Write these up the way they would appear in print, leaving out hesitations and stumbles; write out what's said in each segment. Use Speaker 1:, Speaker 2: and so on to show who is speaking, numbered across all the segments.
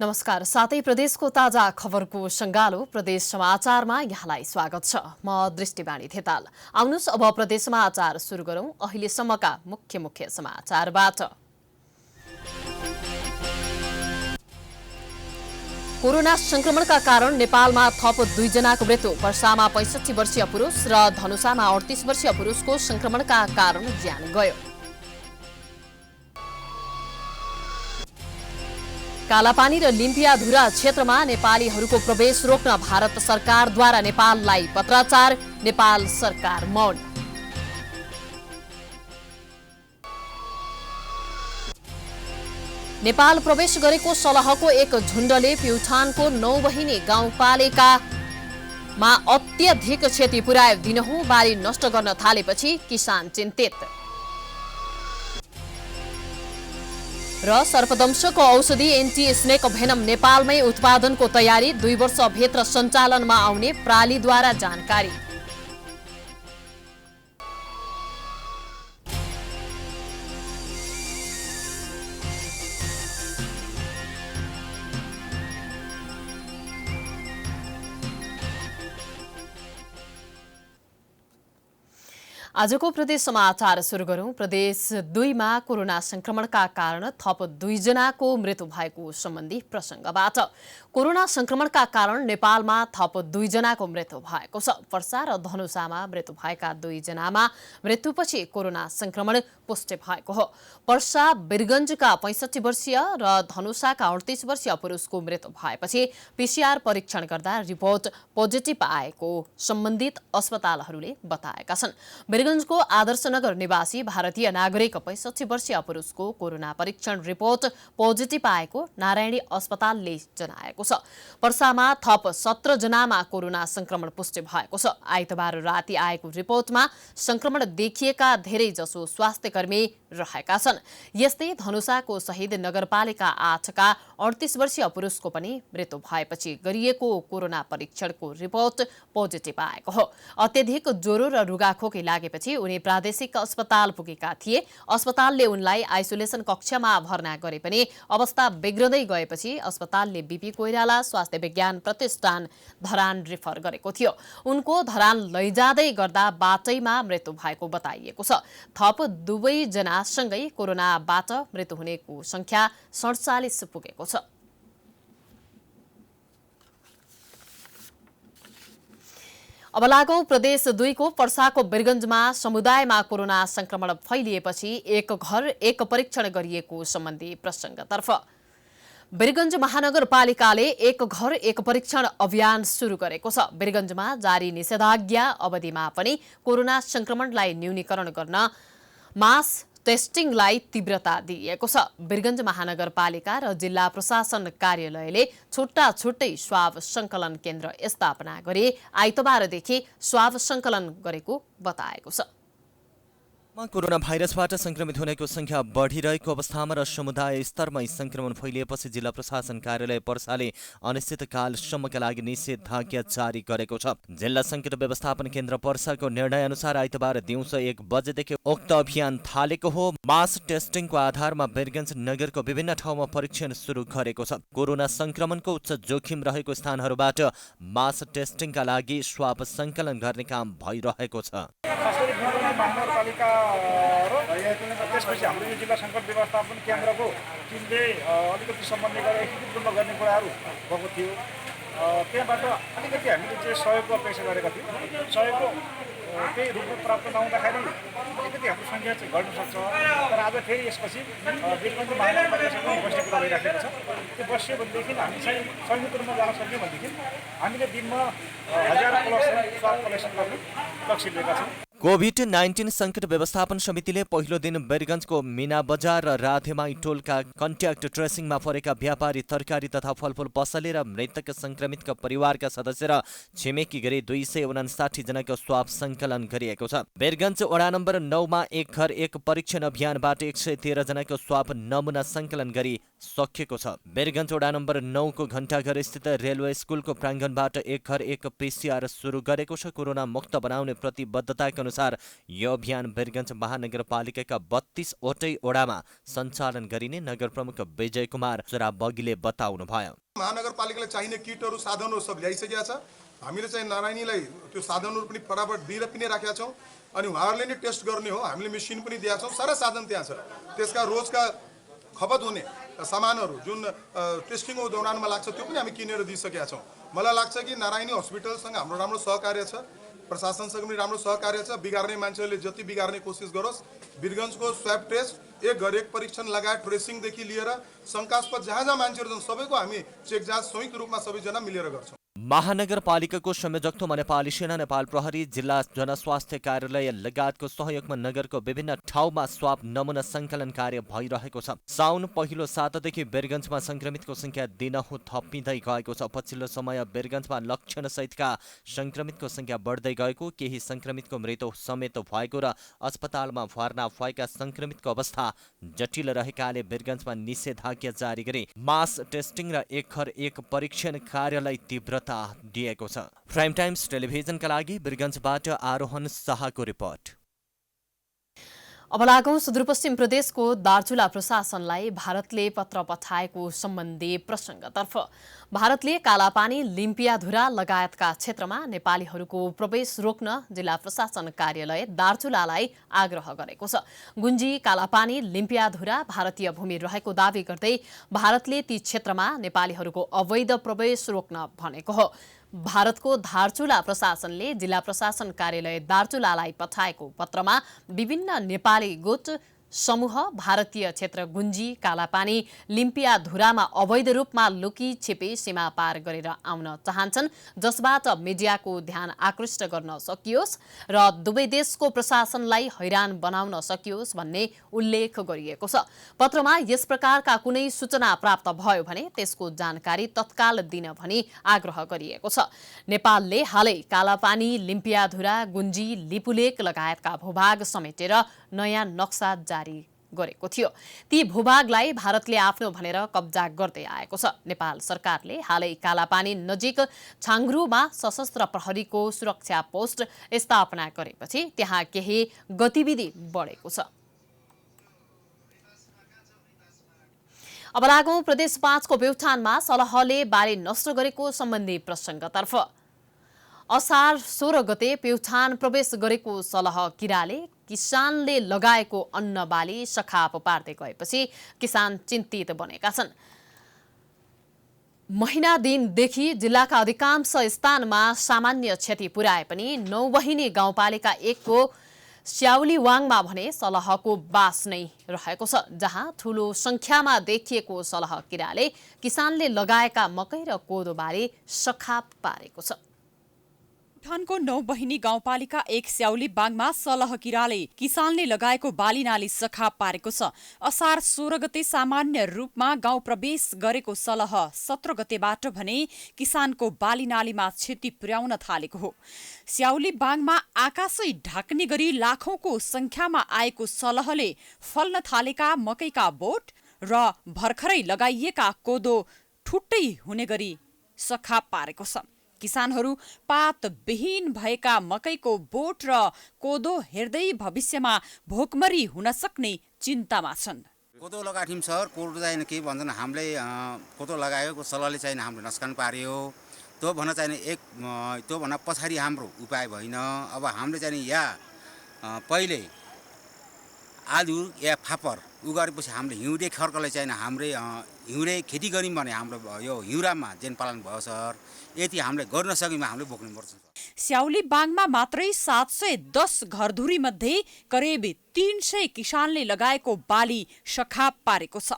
Speaker 1: नमस्कार। साथै प्रदेशको ताजा खबरको सङ्गालो प्रदेश समाचारमा यहाँलाई स्वागत छ। म दृष्टिवाणी थेताल। आउनुस् अब प्रदेश समाचार सुरु गरौं अहिलेसम्मका मुख्य समाचारबाट। कोरोना संक्रमणका कारण नेपालमा थप 2 जनाको मृत्यु। पर्सामा 65 वर्षीय पुरुष र धनुषामा 38 वर्षीय पुरुषको संक्रमणका कारण ज्यान गयो। कालापानी र लिम्पियाधुरा क्षेत्रमा नेपालीहरूको प्रवेश रोक्न भारत सरकारद्वारा नेपाललाई पत्राचार। नेपाल सरकार मौन। नेपाल प्रवेश गरेको सलहको एक झुण्डले प्युठानको 9 बहिनी गाउँपालिकामा अत्यधिक क्षति पुर्यायो। दिनहुँ बारी नष्ट गर्न थालेपछि किसान चिन्तित। र सर्पदंशको औषधि एन्टी स्नेक भेनम नेपालमै उत्पादनको तयारी। 2 वर्षभित्र सञ्चालनमा आउने प्रालिद्वारा जानकारी। आजको प्रदेश समाचार सुरु गरौं। प्रदेश 2 मा कोरोना संक्रमणका कारण थप 2 जनाको मृत्यु भएको सम्बन्धी प्रसंगबाट। कोरोना संक्रमणका कारण नेपालमा थप 2 जनाको मृत्यु भएको छ। पर्सा र धनुषामा मृत्यु भएका 2 जनामा मृत्युपछि कोरोना संक्रमण पुष्टि भएको हो। पर्सा वीरगञ्जका 65 वर्षीय र धनुषाका 38 वर्षीय पुरुषको मृत्यु भएपछि पीसीआर परीक्षण गर्दा रिपोर्ट पोजिटिभ आएको सम्बन्धित अस्पतालहरूले बताएका छन्। वीरगञ्जको आदर्शनगर निवासी भारतीय नागरिक 65 वर्षीय पुरुषको कोरोना परीक्षण रिपोर्ट पोजिटिभ आएको नारायणी अस्पतालले जनाएको छ। पर्सामा थप 17 जनामा कोरोना संक्रमण पुष्टि भएको छ। आइतबार राति आएको रिपोर्टमा संक्रमण देखिएका धेरै जसो स्वास्थ्यकर्मी रहेका छन्। यस्तै धनुषाको शहीद नगरपालिका 8 का 38 वर्षीय पुरुषको पनि मृत्यु भएपछि गरिएको कोरोना परीक्षणको रिपोर्ट पोजिटिभ आएको हो। अत्यधिक ज्वरो र रुगाखोकी लागेपछि उनी प्रादेशिक अस्पताल पुगेका थिए। अस्पतालले उनलाई आइसोलेसन कक्षमा भर्ना गरे पनि अवस्था बिग्रदै गएपछि अस्पतालले बीपी कोइराला स्वास्थ्य विज्ञान प्रतिष्ठान धरान रेफर गरेको थियो। उनको धरान लैजाँदै गर्दा बाटैमा मृत्यु भएको बताइएको छ। थप 2 जनासँगै कोरोनाबाट मृत्यु हुनेको संख्या 47 पुगेको छ। अब लागौं प्रदेश 2 को पर्साको वीरगञ्जमा समुदायमा कोरोना संक्रमण फैलिएपछि एक घर एक परीक्षण गरिएको सम्बन्धी प्रसंगतर्फ। वीरगञ्ज महानगरपालिकाले एक घर एक परीक्षण अभियान सुरु गरेको छ। वीरगञ्जमा जारी निषेधाज्ञा अवधिमा पनि कोरोना संक्रमणलाई न्यूनीकरण गर्न मास टेस्टिङलाई तीव्रता दिइएको छ। वीरगञ्ज महानगरपालिका र जिल्ला प्रशासन कार्यालयले छुट्टै स्वाब संकलन केन्द्र स्थापना गरी आइतबारदेखि स्वाब संकलन गरेको बताएको छ।
Speaker 2: कोरोना भाइरसबाट संक्रमित हुनेको संख्या बढिरहेको अवस्थामा र समुदाय स्तरमा संक्रमण फैलिएपछि जिल्ला प्रशासन कार्यालय पर्साले अनिश्चितकालसम्मका लागि निषेधाज्ञा जारी गरेको छ। जिल्ला संकट व्यवस्थापन केन्द्र पर्साको निर्णय अनुसार आइतबार दिउँसो 1 बजेदेखि उक्त अभियान थालेको हो। मास टेस्टिङको आधारमा वीरगञ्ज नगरको विभिन्न ठाउँमा परीक्षण सुरु गरेको छ। कोरोना संक्रमणको उच्च जोखिम रहेको स्थानहरूबाट मास टेस्टिङका लागि स्वाब संकलन गर्ने काम भइरहेको छ।
Speaker 3: त्यसपछि हाम्रो यो जिल्ला सङ्कट व्यवस्थापन केन्द्रको टिमले अलिकति समन्वय गरेर एकीकृत रूपमा गर्ने कुराहरू भएको थियो। त्यहाँबाट अलिकति हामीले चाहिँ सहयोगको अपेक्षा गरेका थियौँ। सहयोगको त्यही रूपमा प्राप्त नहुँदाखेरि अलिकति हाम्रो सङ्ख्या चाहिँ घट्न सक्छ। तर आज फेरि यसपछि वीरगञ्ज महानगरपालिकासँग बस्ने कुरा भइराखेको छ। त्यो बस्यो भनेदेखि हामी चाहिँ संयुक्त रूपमा जान सक्यौँ भनेदेखि हामीले दिनमा 1000 स्वाब कलेक्सन गर्ने लक्ष्य लिएका छौँ।
Speaker 2: कोभिड-19 संकट व्यवस्थापन समितिले पहिलो दिन वीरगञ्जको मीना बजार र राधेमाई टोलका कन्ट्याक्ट ट्रेसिङमा परेका व्यापारी तरकारी तथा फलफूल पसले र मृतक संक्रमितका परिवारका सदस्य र छिमेकी गरी 259 जनाको स्वाब संकलन गरिएको छ। वीरगञ्ज वडा नम्बर 9 मा एक घर एक परीक्षण अभियानबाट 113 जनाको स्वाब नमुना संकलन गरी सकिएको छ। बेरगञ्ज वडा नम्बर 9 को घण्टाघर स्थित रेलवे स्कुलको प्राङ्गणबाट एक घर एक PCR सुरु गरेको छ। कोरोना मुक्त बनाउने प्रतिबद्धताका अनुसार यो अभियान बेरगञ्ज महानगरपालिकाका 32 वटै वडामा सञ्चालन गरिने नगर प्रमुख विजय कुमार बगिले बताउनुभयो।
Speaker 4: महानगरपालिकालाई चाहिने किटहरू साधनहरू सब ल्याइसकेका छ। हामीले चाहिँ नारायणीलाई त्यो साधनहरू पनि फटाफट दिएर पनि राखेका छौँ अनि उहाँहरूले नै टेस्ट गर्ने हो। हामीले मेसिन पनि दिएका छौँ, सारा साधन त्यहाँ छ। त्यसका रोजका खपत हुने सामानहरू जुन टेस्टिङको दौरानमा लाग्छ त्यो पनि हामी किनेर दिइसकेका छौँ। मलाई लाग्छ कि नारायणी हस्पिटलसँग हाम्रो राम्रो सहकार्य छ, प्रशासनसँग पनि राम्रो सहकार्य छ। बिगार्ने मान्छेहरूले जति बिगार्ने कोसिस गरोस्, वीरगञ्जको स्वैब टेस्ट एक घर एक परीक्षण लगायत ट्रेसिङदेखि लिएर शङ्कास्पद जहाँ जहाँ मान्छेहरू छन् सबैको हामी चेक जाँच संयुक्त रूपमा सबैजना मिलेर गर्छौँ।
Speaker 2: महानगरपालिकाको संयोजकत्वमा नेपाली सेना, नेपाल प्रहरी, जिल्ला जनस्वास्थ्य कार्यालय लगायतको सहयोगमा नगरको विभिन्न ठाउँमा स्वाब नमुना सङ्कलन कार्य भइरहेको छ। साउन पहिलो सातादेखि बेरगञ्जमा संक्रमितको संख्या दिनहुँ थपिँदै गएको छ। पछिल्लो समय बेरगञ्जमा लक्षणसहितका संक्रमितको संख्या बढ्दै गएको, केही संक्रमितको मृत्यु समेत भएको र अस्पतालमा भर्ना भएका संक्रमितको अवस्था जटिल रहेकाले बेरगञ्जमा निषेधाज्ञा जारी गरी मास टेस्टिङ र एक घर एक परीक्षण कार्यलाई तीव्रता दिएको छ। प्राइम टाइम्स टेलिभिजनका लागि वीरगञ्जबाट आरोहण शाहको रिपोर्ट।
Speaker 1: अब लागौं सुदूरपश्चिम प्रदेशको दार्चुला प्रशासनलाई भारतले पत्र पठाएको सम्बन्धी प्रसङ्गतर्फ। भारतले कालापानी, लिम्पियाधुरा लगायतका क्षेत्रमा नेपालीहरूको प्रवेश रोक्न जिल्ला प्रशासन कार्यालय दार्चुलालाई आग्रह गरेको छ। गुन्जी, कालापानी, लिम्पियाधुरा भारतीय भूमि रहेको दावी गर्दै भारतले ती क्षेत्रमा नेपालीहरूको अवैध प्रवेश रोक्न भनेको हो। भारतको दार्चुला प्रशासनले जिल्ला प्रशासन कार्यालय दार्चुलालाई पठाएको पत्रमा विभिन्न नेपाली गुट समूह भारतीय क्षेत्र गुन्जी, कालापानी, लिम्पियाधुरामा अवैध रूपमा लुकी छिपी सीमा पार गरेर आउन चाहन्छन्, जसबाट मिडियाको ध्यान आकृष्ट गर्न सकियोस् र दुवै देशको प्रशासनलाई हैरान बनाउन सकियोस् भन्ने उल्लेख गरिएको छ। पत्रमा यस प्रकारका कुनै सूचना प्राप्त भयो भने त्यसको जानकारी तत्काल दिन भनी आग्रह गरिएको छ। नेपालले हालै कालापानी, लिम्पियाधुरा, गुन्जी, लिपुलेक लगायतका भूभाग समेटेर नयाँ नक्सा जारी गरेको थियो। ती भूभागलाई भारतले आफ्नो भनेर कब्जा गर्दै आएको छ। नेपाल सरकारले हालै कालापानी नजिक छाङ्ग्रुमा सशस्त्र प्रहरीको सुरक्षा पोस्ट स्थापना गरेपछि त्यहाँ केही गतिविधि बढेको छ। अब लागौं प्रदेश 5 को प्युठानमा सलहले बाली नष्ट गरेको सम्बन्धी प्रसङ्गतर्फ। असार 16 गते प्युठान प्रवेश गरेको सलह किराले किसानले लगाएको अन्न बाली सखाप पार्दै गएपछि किसान चिन्तित बनेका छन्। महिना दिनदेखि जिल्लाका अधिकांश स्थानमा सामान्य क्षति पुर्याए पनि नौबहिनी गाउँपालिका 1 को स्याउलीवाङमा भने सलहको बास नै रहेको छ, जहाँ ठूलो संख्यामा देखिएको सलह किराले किसानले लगाएका मकै र कोदो बाली सखाप पारेको छ।
Speaker 5: प्युठानको 9 बहिनी गाउँपालिका 1 स्याउली बाङमा सलह किराले किसानले लगाएको बाली नाली सखाप पारेको छ। असार 16 गते सामान्य रूपमा गाउँ प्रवेश गरेको सलह 17 गतेबाट भने किसानको बाली नालीमा क्षति पुर्याउन थालेको हो। स्याउली बाङमा आकाशै ढाक्ने गरी लाखौंको संख्यामा आएको सलहले फल्न थालेका मकैका बोट र भर्खरै लगाइएका कोदो ठुट्टै हुने गरी सखाप पारेको छ। किसानहरू पातविहीन भएका मकैको बोट र कोदो हेर्दै भविष्यमा भोकमरी हुन सक्ने चिन्तामा छन्।
Speaker 6: कोदो लगाएको थियौँ सर, कोदो चाहिने केही भन्छन्, हामीले कोदो लगाएको सलहले चाहिने हाम्रो नस्कान पार्यो। त्यो भन्न चाहिने त्यो भन्न पछाडि हाम्रो उपाय भएन। अब हामीले चाहिँ या पहिले आलु या फापर गरेपछि हामीले हिउँदे खर्कलाई चाहिँ हाम्रै हिउँदे खेती गऱ्यौँ भने हाम्रो यो हिउँरामा जेन पालन भयो सर। यति हामीले गर्न सक्यौँ हामीले बोक्नुपर्छ।
Speaker 5: स्याउली बाङमा मात्रै 710 घरधुरी मध्ये करिब 300 किसानले लगाएको बाली सखाप पारेको छ।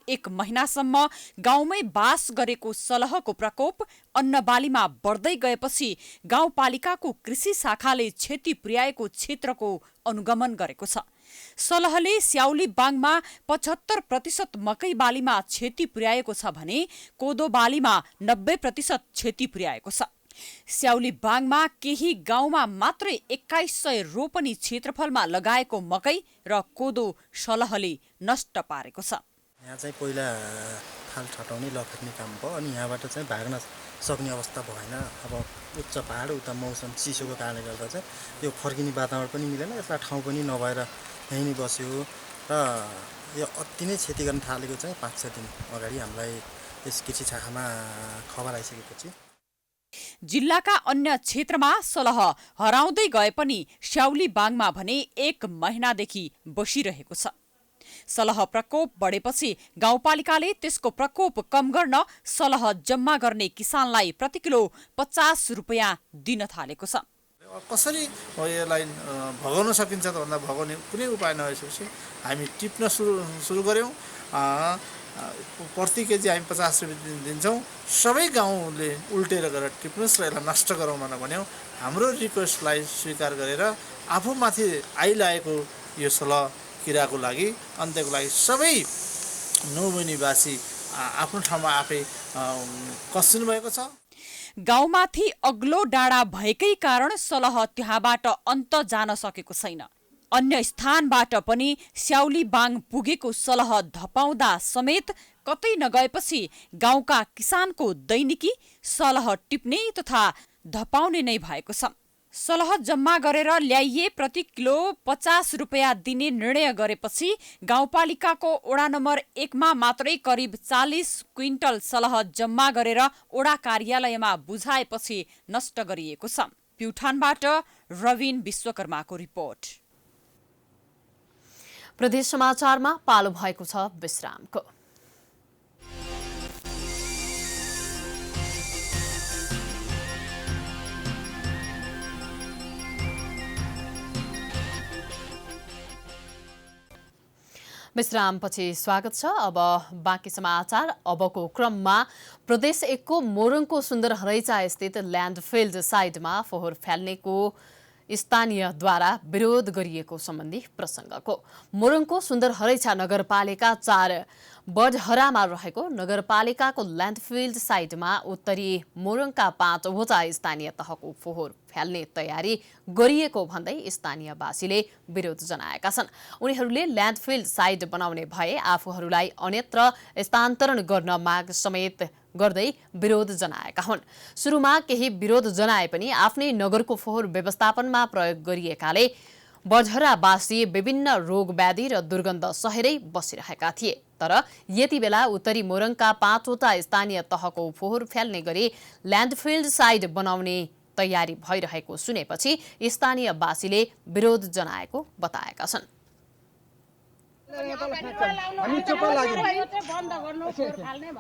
Speaker 5: 1 महिनासम्म गाउँमै बास गरेको सलहको प्रकोप अन्नबालीमा बढ्दै गएपछि गाउँपालिकाको कृषि शाखाले क्षति पुर्याएको क्षेत्रको अनुगमन गरेको छ। सलहले स्याउली बाङमा 75% मकै बालीमा क्षति पुर्याएको छ भने कोदो बालीमा 90% क्षति पुर्याएको छ। स्याउली बाङमा केही गाउँमा मात्रै 2100 रोपनी क्षेत्रफलमा लगाएको मकै र कोदो सलहले नष्ट पारेको छ।
Speaker 7: यहाँ चाहिँ पहिला खाल ठटाउने लखेट्ने काम भयो अनि यहाँबाट चाहिँ भाग्न सक्ने अवस्था भएन। अब उच्च पहाड उता मौसम चिसोको कारणले गर्दा चाहिँ यो फर्किने वातावरण पनि मिलेन, यसलाई ठाउँ पनि नभएर यहीँ नै बस्यो र यो अति नै क्षति गर्न थालेको चाहिँ 5-6 दिन अगाडि हामीलाई यस कृषि शाखामा खबर आइसकेपछि
Speaker 5: जिल्लाका अन्य क्षेत्रमा सलह हराउँदै गए पनि स्याउली बाङमा भने 1 महिनादेखि बसिरहेको छ। सलह प्रकोप बढेपछि गाउँपालिकाले त्यसको प्रकोप कम गर्न सलह जम्मा गर्ने किसानलाई प्रति किलो 50 रुपैयाँ दिन थालेको छ।
Speaker 8: कसरी यसलाई भगाउन सकिन्छ त भन्दा भगाउने कुनै उपाय नभएपछि हामी टिप्न सुरु गऱ्यौँ। प्रति केजी हामी 50 रुपियाँ दिन्छौँ। सबै गाउँले उल्टेर गएर टिप्नुहोस् र यसलाई नष्ट गरौँ भनेर भन्यौँ। हाम्रो रिक्वेस्टलाई स्वीकार गरेर आफूमाथि आइलागेको यो सलह किराको लागि अन्त्यको लागि सबै नौबहिनीवासी आफ्नो ठाउँमा आफै कसिनु भएको छ।
Speaker 5: गाउँमाथि अग्लो डाँडा भएकै कारण सलह त्यहाँबाट अन्त जान सकेको छैन। अन्य स्थानबाट पनि स्याउली बाङ पुगेको सलह धपाउँदा समेत कतै नगएपछि गाउँका किसानको दैनिकी सलह टिप्ने तथा धपाउने नै भएको छ। सलह जम्मा गरेर ल्याइए प्रति किलो 50 रुपैयाँ दिने निर्णय गरेपछि गाउँपालिकाको वडा नम्बर 1 मा मात्रै करिब 40 क्विन्टल सलह जम्मा गरेर वडा कार्यालयमा बुझाएपछि नष्ट गरिएको छ। प्युठानबाट रविन विश्वकर्माको रिपोर्ट।
Speaker 1: प्रदेश समाचारमा पालो भएको छ विश्रामको। विश्रामपछि स्वागत छ। अब बाँकी समाचार। अबको क्रममा प्रदेश 1 को मोरङको सुन्दर हरैचा स्थित ल्यान्डफिल्ड साइडमा फोहोर फाल्नेको स्थानीयद्वारा विरोध गरिएको सम्बन्धी प्रसङ्गको। मोरङको सुन्दर हरैचा नगरपालिका 4 बडहरामा रहेको नगरपालिकाको ल्यान्डफिल्ड साइटमा उत्तरी मोरङका 5वटा स्थानीय तहको फोहोर फाल्ने तयारी गरिएको भन्दै स्थानीयवासीले विरोध जनाएका छन्। उनीहरूले ल्यान्डफिल्ड साइट बनाउने भए आफूहरूलाई अन्यत्र स्थानान्तरण गर्न माग समेत गर्दै विरोध जनाएका हुन्। सुरुमा केही विरोध जनाए पनि आफ्नै नगरको फोहोर व्यवस्थापनमा प्रयोग गरिएकाले बडहरावासी विभिन्न रोग व्याधि र दुर्गन्ध सहेरै बसिरहेका थिए। तर यति बेला उत्तरी मोरङका 5वटा स्थानीय तहको फोहोर फाल्ने गरी ल्यान्डफिल्ड साइट बनाउने तयारी भइरहेको सुनेपछि स्थानीयवासीले विरोध जनाएको बताएका छन्।
Speaker 9: हामी चुप लाग्यौँ,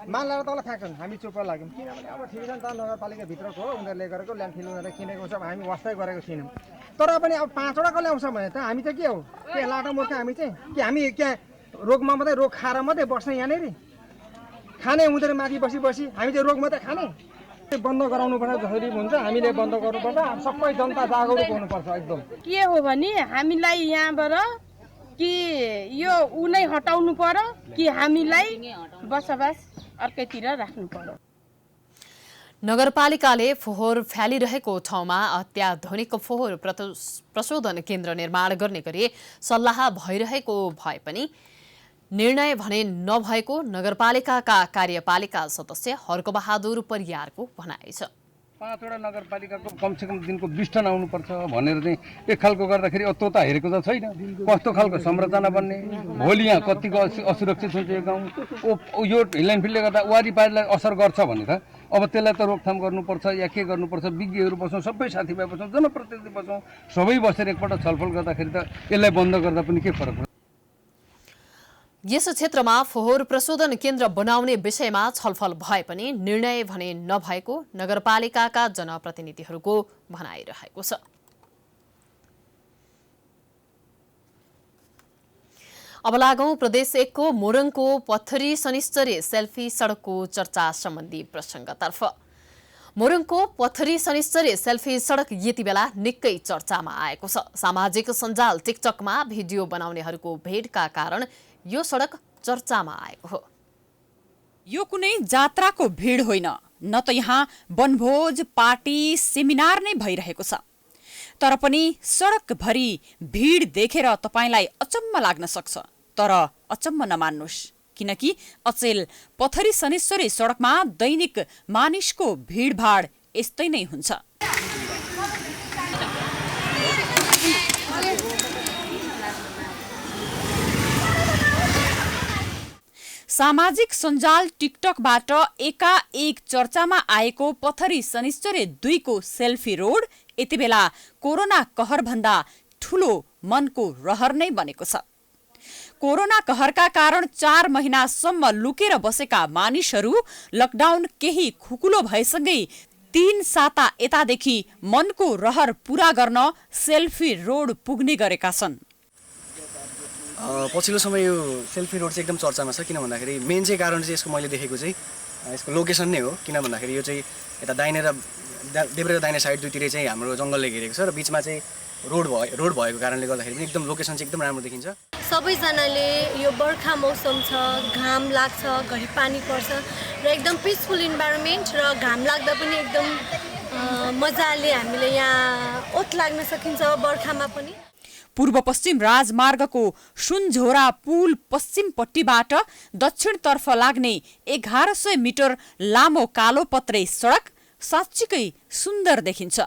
Speaker 9: मान लगाएर तल फ्याँक्छन्, हामी चुप लाग्यौँ। किनभने अब ठिकै छ नि त, नगरपालिकाभित्रको हो, उनीहरूले गरेको ल्यान्डफिल उनीहरूले किनेको छ, हामी वास्तै गरेको छैनौँ। तर पनि अब 5वटाको ल्याउँछ भने त हामी चाहिँ के हो, के लाटो मूर्ख हामी चाहिँ कि हामी क्या रोगमा मात्रै रोग खाएर मात्रै बस्ने यहाँनिर खाने हुँदैन, माथि बसी हामी चाहिँ रोग मात्रै खाने। बन्द गराउनुपर्छ, जसरी हुन्छ हामीले बन्द गर्नुपर्छ। सबै जनता जागरुक हुनुपर्छ एकदम।
Speaker 10: के हो भने हामीलाई यहाँबाट कि यो उनै हटाउनु पर्यो कि हामीलाई बसोबास अर्कैतिर राख्नु पर्यो।
Speaker 1: नगरपालिकाले फोहोर फालिरहेको ठाउँमा अत्याधुनिक फोहोर प्रशोधन केन्द्र निर्माण गर्ने गरी सल्लाह भइरहेको भए पनि निर्णय भने नभएको नगरपालिकाका कार्यपालिका सदस्य हर्कबहादुर परियारको भनाइ छ।
Speaker 11: 5वटा नगरपालिकाको कमसेकम दिनको 20 टन आउनुपर्छ भनेर चाहिँ एक खालको गर्दाखेरि त्यो त हेरेको त छैन। कस्तो खालको संरचना बन्ने, भोलि यहाँ कतिको असुरक्षित हुन्छ यो गाउँ, यो ल्यान्डफिलले गर्दा वारिपारिलाई असर गर्छ भनेर अब त्यसलाई त रोकथाम गर्नुपर्छ या के गर्नुपर्छ। विज्ञहरू बसौँ, सबै साथीभाइ बसौँ, जनप्रतिनिधि बसौँ, सबै बसेर एकपल्ट छलफल गर्दाखेरि त यसलाई बन्द गर्दा पनि के फरक पर्छ।
Speaker 1: यस क्षेत्रमा फोहोर प्रशोधन केन्द्र बनाउने विषयमा छलफल भए पनि निर्णय भने नभएको नगरपालिकाका जनप्रतिनिधिहरूको भनाइरहेको छ। अब लागौं प्रदेश 1 को मोरङको पत्थरी शनिश्चरी सेल्फी सडकको चर्चा सम्बन्धी प्रसङ्गतर्फ। मोरङको पत्थरी शनिश्चरी सेल्फी सडक यति बेला निकै चर्चामा आएको छ। सामाजिक सञ्जाल टिकटकमा भिडियो बनाउनेहरूको भेटका कारण यो सडक चर्चामा आएको हो।
Speaker 5: यो कुनै जात्राको भिड होइन, न त यहाँ वनभोज, पार्टी, सेमिनार नै भइरहेको छ। तर पनि सडकभरि भिड देखेर तपाईलाई अचम्म लाग्न सक्छ। तर अचम्म नमान्नुस्, किनकि अचेल पथरी शनिश्चरी सडकमा दैनिक मानिसको भिडभाड यस्तै नै हुन्छ। सामाजिक सञ्जाल टिकटकबाट एकाएक चर्चामा आएको पथरी शनिश्चरी 2 को सेल्फी रोड यति बेला कोरोना कहरभन्दा ठूलो मनको रहर नै बनेको छ। कोरोना कहरका कारण 4 महिनासम्म लुकेर बसेका मानिसहरू लकडाउन केही खुकुलो भएसँगै 3 साता यतादेखि मनको रहर पूरा गर्न सेल्फी रोड पुग्ने गरेका छन्।
Speaker 12: पछिल्लो समय यो सेल्फी रोड चाहिँ एकदम चर्चामा छ। किन भन्दाखेरि मेन चाहिँ कारण चाहिँ यसको मैले देखेको चाहिँ यसको लोकेसन नै हो। किन भन्दाखेरि यो चाहिँ यता दाहिने र देब्रे र दाहिने साइड दुईतिर चाहिँ हाम्रो जङ्गलले घेरेको छ र बिचमा चाहिँ रोड भएको कारणले गर्दाखेरि पनि एकदम लोकेसन चाहिँ एकदम राम्रो देखिन्छ।
Speaker 13: सबैजनाले यो बर्खा मौसम छ, घाम लाग्छ, घरि पानी पर्छ र एकदम पिसफुल इन्भाइरोमेन्ट र घाम लाग्दा पनि एकदम मजाले हामीले यहाँ ओत लाग्न सकिन्छ बर्खामा पनि।
Speaker 5: पूर्व पश्चिम राजमार्गको सुनझोरा पुल पश्चिमपट्टिबाट दक्षिणतर्फ लाग्ने 1100 मिटर लामो कालोपत्रे सडक साँच्चीकै सुन्दर देखिन्छ।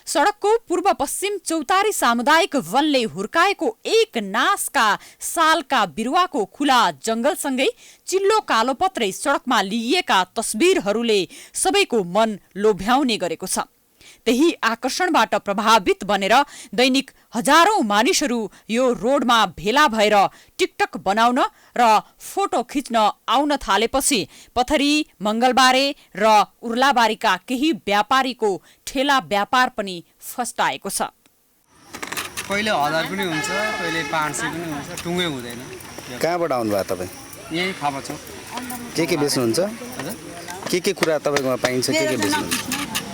Speaker 5: सडकको पूर्व पश्चिम चौतारी सामुदायिक वनले हुर्काएको एक नासका सालका बिरुवाको खुला जंगलसँगै चिल्लो कालोपत्रे सडकमा लिइएका तस्बिरहरूले सबैको मन लोभ्याउने गरेको छ। त्यही आकर्षणबाट प्रभावित बनेर दैनिक हजारौं मानिसहरू यो रोडमा भेला भएर टिकटक बनाउन र फोटो खिच्न आउन थालेपछि पथरी, मंगलबारे र उर्लाबारीका केही व्यापारीको ठेला व्यापार पनि फस्टाएको छ।
Speaker 14: कहिले 1000 पनि हुन्छ, कहिले 500 पनि हुन्छ, टुङ्गै हुँदैन।
Speaker 15: कहाँबाट आउनुभयो तपाईँ?
Speaker 14: यही खापा छ।
Speaker 15: के बेच्नुहुन्छ? के कुरा तपाईँकोमा पाइन्छ? के बेच्नुहुन्छ?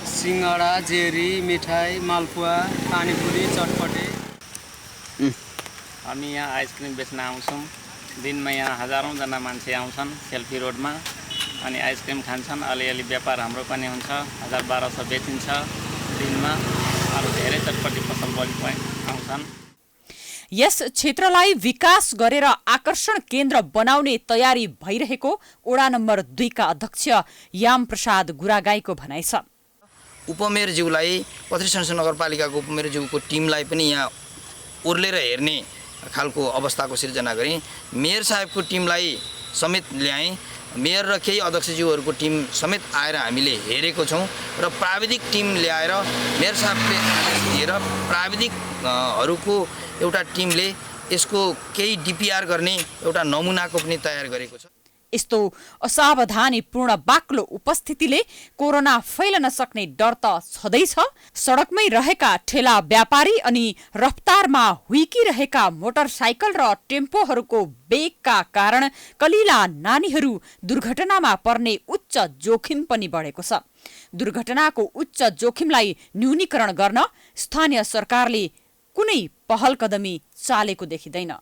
Speaker 14: सिङ्गडा, जेरी, मिठाई, मालपुवा, पानीपुरी, चटपटे।
Speaker 16: हामी यहाँ आइसक्रिम बेच्न आउँछौँ। दिनमा यहाँ हजारौँ जना मान्छे आउँछन् सेल्फी रोडमा अनि आइसक्रिम खान्छन्। अलिअलि व्यापार हाम्रो पनि हुन्छ। 1000-1200 बेचिन्छ दिनमा। अरू धेरै चटपटी पसल पनि आउँछन्।
Speaker 5: यस क्षेत्रलाई विकास गरेर आकर्षण केन्द्र बनाउने तयारी भइरहेको वडा नम्बर 2 का अध्यक्ष याम प्रसाद गुरागाईको भनाइ छ।
Speaker 17: उपमेयरज्यूलाई पथरी शनिश्चरी नगरपालिकाको उपमेयरज्यूको टिमलाई पनि यहाँ ओर्लेर हेर्ने खालको अवस्थाको सिर्जना गरेँ। मेयर साहेबको टिमलाई समेत ल्याएँ। मेयर र केही अध्यक्षज्यूहरूको टिम समेत आएर हामीले हेरेको छौँ र प्राविधिक टिम ल्याएर मेयर साहेबले दिएर प्राविधिकहरूको एउटा टिमले यसको केही डिपिआर गर्ने एउटा नमुनाको पनि तयार गरेको छ।
Speaker 5: यस्तो असावधानीपूर्ण बाक्लो उपस्थितिले कोरोना फैलन सक्ने डर त छँदैछ। सडकमै रहेका ठेला व्यापारी अनि रफ्तारमा हुइकिरहेका मोटरसाइकल र टेम्पोहरूको वेगका कारण कलिला नानीहरू दुर्घटनामा पर्ने उच्च जोखिम पनि बढेको छ। दुर्घटनाको उच्च जोखिमलाई न्यूनीकरण गर्न स्थानीय सरकारले कुनै पहल कदमी चालेको देखिँदैन।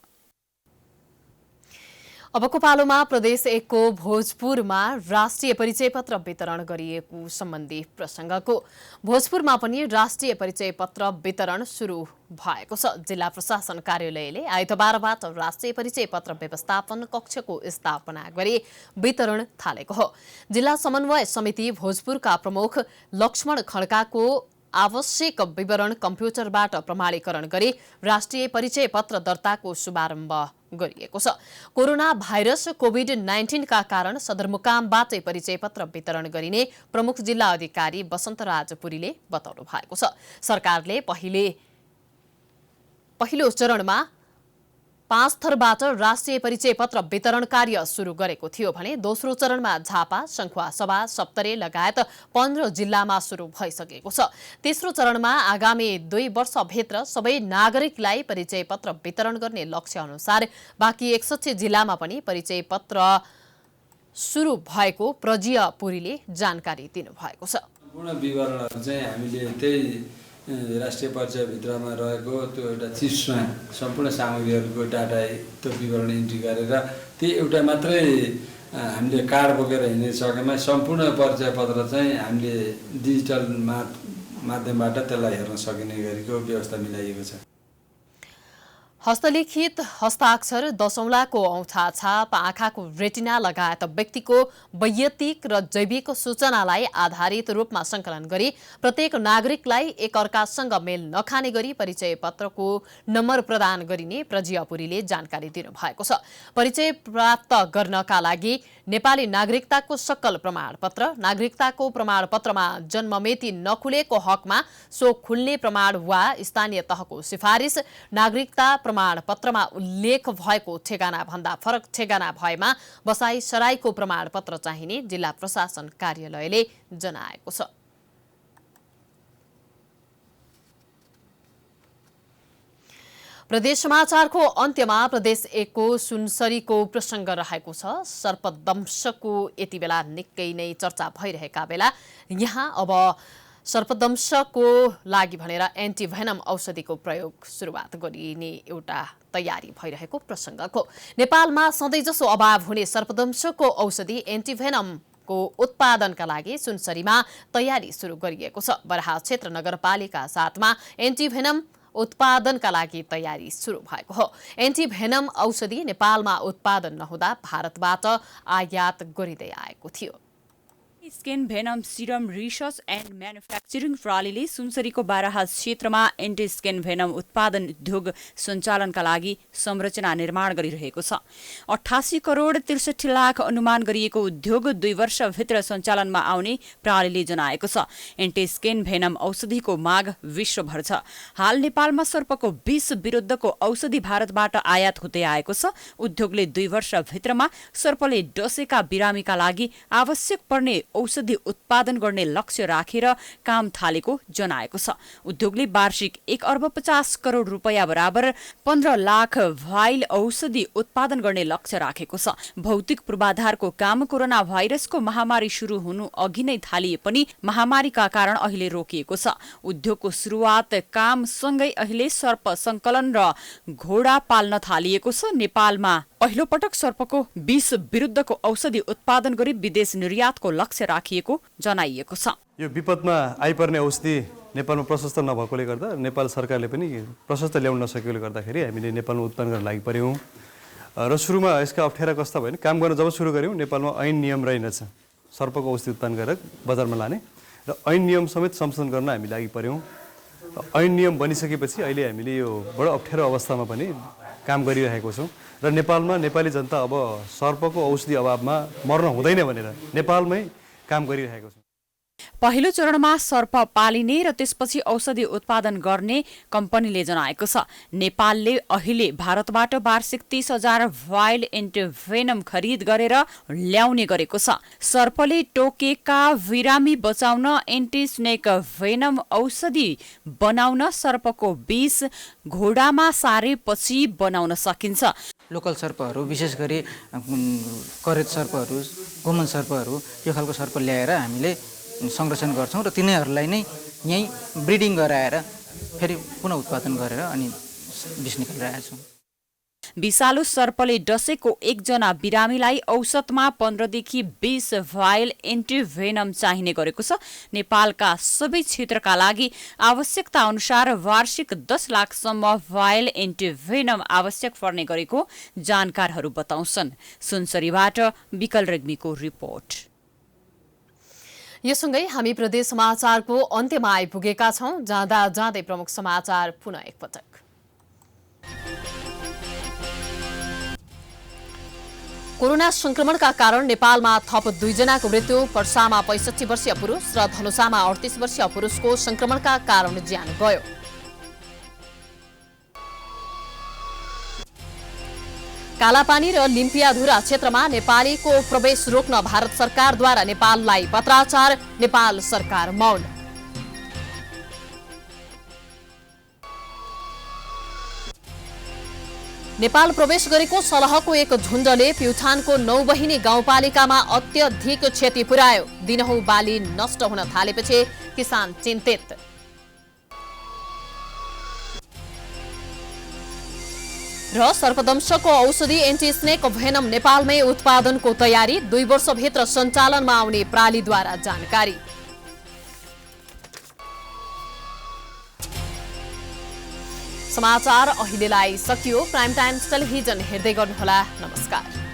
Speaker 1: अबको पालोमा प्रदेश 1 को भोजपुरमा राष्ट्रिय परिचय पत्र वितरण गरिएको सम्बन्धी प्रसङ्गको। भोजपुरमा पनि राष्ट्रिय परिचय पत्र वितरण सुरु भएको छ। जिल्ला प्रशासन कार्यालयले आइतबारबाट राष्ट्रिय परिचय पत्र व्यवस्थापन कक्षको स्थापना गरी वितरण थालेको हो। जिल्ला समन्वय समिति भोजपुरका प्रमुख लक्ष्मण खड्काको आवश्यक विवरण कम्प्युटरबाट प्रमाणीकरण गरी राष्ट्रिय परिचय पत्र दर्ताको शुभारम्भ गरिएको छ। कोरोना भाइरस कोभिड-19 का कारण सदरमुकामबाटै परिचय पत्र वितरण गरिने प्रमुख जिल्ला अधिकारी वसन्तराज पुरीले बताउनु भएको छ। सरकारले पहिलो चरणमा 5 थरबाट राष्ट्रिय परिचय पत्र वितरण कार्य सुरु गरेको थियो भने दोस्रो चरणमा झापा, सङ्खुवासभा, सप्तरे लगायत 15 जिल्लामा सुरु भइसकेको छ। तेस्रो चरणमा आगामी 2 वर्षभित्र सबै नागरिकलाई परिचय पत्र वितरण गर्ने लक्ष्य अनुसार बाँकी 61 जिल्लामा पनि परिचय पत्र सुरु भएको प्रजिय पुरीले जानकारी दिनुभएको छ।
Speaker 11: पूर्ण विवरणहरू चाहिँ हामीले त्यही राष्ट्रिय परिचयभित्रमा रहेको त्यो एउटा चिप्समा सम्पूर्ण सामग्रीहरूको डाटा त्यो विवरण इन्ट्री गरेर त्यो एउटा मात्रै हामीले कार्ड बोकेर हिँड्न सकेमा सम्पूर्ण परिचय पत्र चाहिँ हामीले डिजिटल माध्यमबाट त्यसलाई हेर्न सकिने गरेको व्यवस्था मिलाइएको छ।
Speaker 1: हस्तलिखित हस्ताक्षर, दशौँलाको औँठा छाप, आँखाको रेटिना लगायत व्यक्तिको वैयक्तिक र जैविक सूचनालाई आधारित रूपमा सङ्कलन गरी प्रत्येक नागरिकलाई एकअर्कासँग मेल नखाने गरी परिचय पत्रको नम्बर प्रदान गरिने प्रजियापुरीले जानकारी दिनुभएको छ। परिचय प्राप्त गर्नका लागि नेपाली नागरिकताको सकल प्रमाणपत्र, नागरिकताको प्रमाणपत्रमा जन्ममिति नखुलेको हकमा सो खुल्ने प्रमाण वा स्थानीय तहको सिफारिस, नागरिकता प्रमाणपत्रमा उल्लेख भएको ठेगाना भन्दा फरक ठेगाना भएमा बसाई सराईको प्रमाणपत्र चाहिने जिल्ला प्रशासन कार्यालयले जनाएको छ। प्रदेश समाचारको अन्त्यमा प्रदेश 1 को सुनसरीको प्रसङ्ग रहेको छ। सर्पदंशको यति बेला निकै नै चर्चा भइरहेका बेला यहाँ अब सर्पदंशको लागि भनेर एन्टिभेनम औषधिको प्रयोग सुरुवात गरिने एउटा तयारी भइरहेको प्रसङ्गको नेपालमा सधैँजसो अभाव हुने सर्पदंशको औषधि एन्टिभेनमको उत्पादनका लागि सुनसरीमा तयारी सुरु गरिएको छ। बराहा क्षेत्र नगरपालिका 7 मा एन्टिभेनम उत्पादनका लागि तयारी सुरु भएको हो। एन्टिभेनम औषधि नेपालमा उत्पादन नहुँदा भारतबाट आयात गरिँदै आएको थियो।
Speaker 5: Scan venom serum research and manufacturing प्रणालीले सुनसरीको बाराहा क्षेत्रमा एन्टी स्केन भेनम उत्पादन उद्योग सञ्चालनका लागि संरचना निर्माण गरिरहेको छ। 88 करोड 63 लाख अनुमान गरिएको उद्योग 2 वर्षभित्र सञ्चालनमा आउने प्रणालीले जनाएको छ। एन्टी स्केन भेनम औषधिको माग विश्वभर छ। हाल नेपालमा सर्पको विष विरुद्धको औषधि भारतबाट आयात हुँदै आएको छ। उद्योगले 2 वर्षभित्रमा सर्पले डसेका बिरामीका लागि आवश्यक पर्ने औषधि उत्पादन गर्ने लक्ष्य राखेर काम थालेको जनाएको छ। उद्योगले वार्षिक 1 अर्ब 50 करोड रुपैयाँ बराबर 15 लाख भाइल औषधि उत्पादन गर्ने लक्ष्य राखेको छ। भौतिक पूर्वाधारको काम कोरोना भाइरसको महामारी सुरु हुनु अघि नै थालिए पनि महामारीका कारण अहिले रोकिएको छ। उद्योगको सुरुवात कामसँगै अहिले सर्प संकलन र घोडा पाल्न थालिएको छ। नेपालमा पहिलो पटक सर्पको विष विरुद्धको औषधि उत्पादन गरी विदेश निर्यातको लक्ष्य राखिएको जनाइएको छ।
Speaker 18: यो विपदमा आइपर्ने औषधि नेपालमा प्रशस्त नभएकोले गर्दा नेपाल सरकारले पनि प्रशस्त ल्याउन नसकेकोले गर्दाखेरि हामीले नेपालमा उत्पादन गर्न लागि पर्यौँ र सुरुमा यसका अप्ठ्यारा कस्ता भयो भने काम गर्न जब सुरु गऱ्यौँ नेपालमा ऐन नियम रहेनछ सर्पको औषधि उत्पादन गरेर बजारमा लाने र ऐन नियम समेत संशोधन गर्न हामी लागि पर्यौँ। ऐन नियम बनिसकेपछि अहिले हामीले यो बडो अप्ठ्यारो अवस्थामा पनि काम गरिरहेको छौँ र नेपालमा नेपाली जनता अब सर्पको औषधि अभावमा मर्न हुँदैन भनेर नेपालमै काम गरिरहेको छौँ।
Speaker 5: पहिलो चरणमा सर्प पालिने र त्यसपछि औषधि उत्पादन गर्ने कम्पनीले जनाएको छ। नेपालले अहिले भारतबाट वार्षिक 30,000 भाइल एन्टिभेनम खरिद गरेर ल्याउने गरेको छ। सर्पले टोकेका बिरामी बचाउन एन्टी स्नेक भेनम औषधि बनाउन सर्पको विष घोडामा सारेपछि बनाउन सकिन्छ।
Speaker 19: लोकल सर्पहरू विशेष गरी करेत सर्पहरू, गोमन सर्पहरू यो खालको सर्प ल्याएर हामीले संरक्षण गर्छौँ र तिनीहरूलाई नै यहीँ ब्रिडिङ गराएर फेरि पुनः उत्पादन गरेर अनि विष निकालिरहेका छौँ।
Speaker 5: विषालु सर्पले डसेको एकजना बिरामीलाई औसतमा 15 देखि 20 भाइल एन्टिभेनम चाहिने गरेको छ। नेपालका सबै क्षेत्रका लागि आवश्यकता अनुसार वार्षिक 10 लाखसम्म भाइल एन्टिभेनम आवश्यक पर्ने गरेको जानकारहरू बताउँछन्। सुनसरीबाट विकल रेग्मीको रिपोर्ट।
Speaker 1: यो सँगै हामी प्रदेश समाचारको अन्त्यमा आइपुगेका छौं। जाँदा जाँदै प्रमुख समाचार पुनः एकपटक। कोरोना संक्रमणका कारण नेपालमा थप 2 जनाको मृत्यु। पर्सामा 65 वर्षीय पुरुष र धनुषामा 38 वर्षीय पुरुषको संक्रमणका कारण ज्यान गयो। कालापानी र लिम्पियाधुरा क्षेत्रमा नेपालीको प्रवेश रोक्न भारत सरकारद्वारा नेपाललाई पत्राचार। नेपाल सरकार मौन। नेपाल प्रवेश गरेको सलहको एक झुण्डले प्युठानको 9 बहिनी गाउँपालिकामा अत्यधिक क्षति पुर्यायो। दिनहुँ बाली नष्ट हुन थालेपछि किसान चिन्तित। र सर्पदंशको औषधि एन्टी स्नेक भेनम नेपालमै उत्पादनको तयारी। 2 वर्षभित्र सञ्चालनमा आउने प्रालीद्वारा जानकारी। समाचार अहिलेलाई सकियो। प्राइम टाइम्स टेलिभिजन हेर्दै गर्नुहोला। नमस्कार।